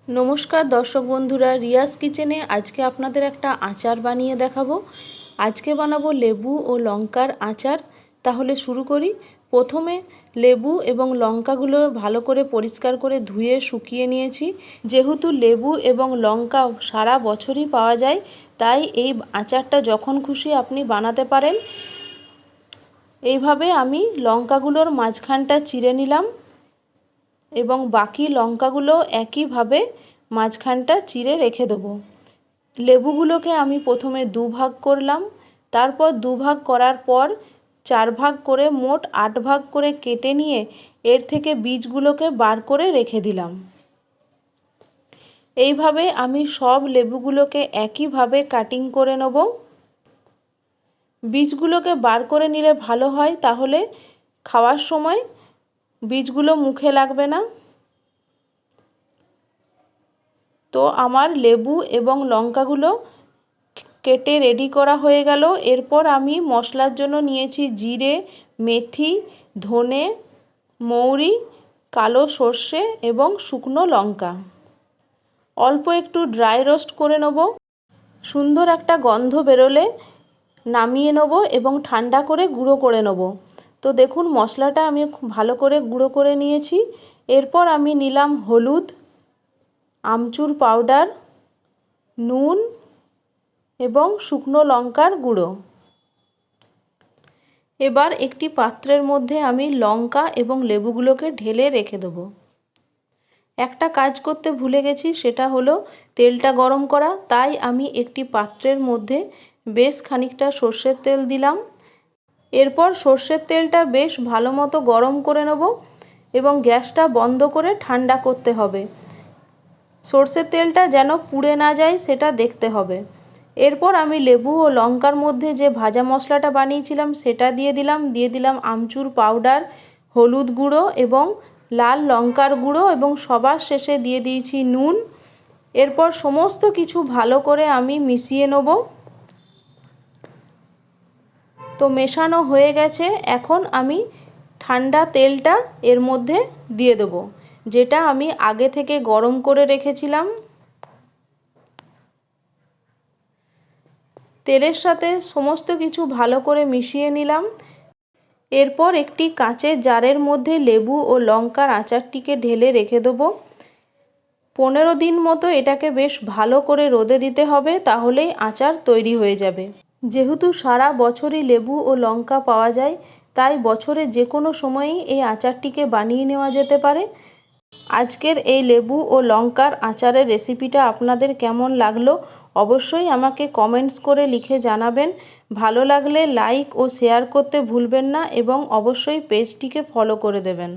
নমস্কার দর্শক বন্ধুরা, রিয়াজ কিচেনে আজকে আপনাদের একটা আচার বানিয়ে দেখাবো। আজকে বানাবো লেবু ও লঙ্কার আচার। তাহলে শুরু করি। প্রথমে লেবু এবং লঙ্কাগুলো ভালো করে পরিষ্কার করে ধুয়ে শুকিয়ে নিয়েছি। যেহেতু লেবু এবং লঙ্কা সারা বছরই পাওয়া যায়, তাই এই আচারটা যখন খুশি আপনি বানাতে পারেন। এইভাবে আমি লঙ্কাগুলোর মাঝখানটা চিরে নিলাম এবং বাকি লঙ্কাগুলো একইভাবে মাঝখানটা চিরে রেখে দেবো। লেবুগুলোকে আমি প্রথমে দুভাগ করলাম, তারপর দুভাগ করার পর 4 ভাগ করে মোট 8 ভাগ করে কেটে নিয়ে এর থেকে বীজগুলোকে বার করে রেখে দিলাম। এইভাবে আমি সব লেবুগুলোকে একইভাবে কাটিং করে নেব। বীজগুলোকে বার করে নিলে ভালো হয়, তাহলে খাওয়ার সময় বীজগুলো মুখে লাগবে না। তো আমার লেবু এবং লঙ্কাগুলো কেটে রেডি করা হয়ে গেল। এরপর আমি মশলার জন্য নিয়েছি জিরে, মেথি, ধনে, মৌরি, কালো সর্ষে এবং শুকনো লঙ্কা। অল্প একটু ড্রাই রোস্ট করে নেব। সুন্দর একটা গন্ধ বেরোলে নামিয়ে নেব এবং ঠান্ডা করে গুঁড়ো করে নেব। তো দেখুন, মশলাটা আমি খুব ভালো করে গুঁড়ো করে নিয়েছি। এরপর আমি নিলাম হলুদ, আমচুর পাউডার, নুন এবং শুকনো লঙ্কার গুঁড়ো। এবার একটি পাত্রের মধ্যে আমি লঙ্কা এবং লেবুগুলোকে ঢেলে রেখে দেবো। একটা কাজ করতে ভুলে গেছি, সেটা হলো তেলটা গরম করা। তাই আমি একটি পাত্রের মধ্যে বেশ খানিকটা সর্ষের তেল দিলাম। এরপর সর্ষের তেলটা বেশ ভালো মতো গরম করে নেব এবং গ্যাসটা বন্ধ করে ঠান্ডা করতে হবে। সর্ষের তেলটা যেন পুড়ে না যায় সেটা দেখতে হবে। এরপর আমি লেবু ও লঙ্কার মধ্যে যে ভাজা মশলাটা বানিয়েছিলাম সেটা দিয়ে দিলাম আমচুর পাউডার, হলুদ গুঁড়ো এবং লাল লঙ্কার গুঁড়ো এবং সবার শেষে দিয়ে দিয়েছি নুন। এরপর সমস্ত কিছু ভালো করে আমি মিশিয়ে নেব। তো মেশানো হয়ে গেছে। এখন আমি ঠান্ডা তেলটা এর মধ্যে দিয়ে দেবো, যেটা আমি আগে থেকে গরম করে রেখেছিলাম। তেলের সাথে সমস্ত কিছু ভালো করে মিশিয়ে নিলাম। এরপর একটি কাঁচের জারের মধ্যে লেবু ও লঙ্কার আচারটিকে ঢেলে রেখে দেবো। 15 দিন মতো এটাকে বেশ ভালো করে রোদে দিতে হবে, তাহলেই আচার তৈরি হয়ে যাবে। যেহেতু সারা বছরই লেবু ও লঙ্কা পাওয়া যায়, তাই বছরে যে কোনো সময়ই এই আচারটিকে বানিয়ে নেওয়া যেতে পারে। আজকের এই লেবু ও লঙ্কার আচারের রেসিপিটা আপনাদের কেমন লাগলো অবশ্যই আমাকে কমেন্টস করে লিখে জানাবেন। ভালো লাগলে লাইক ও শেয়ার করতে ভুলবেন না এবং অবশ্যই পেজটিকে ফলো করে দেবেন।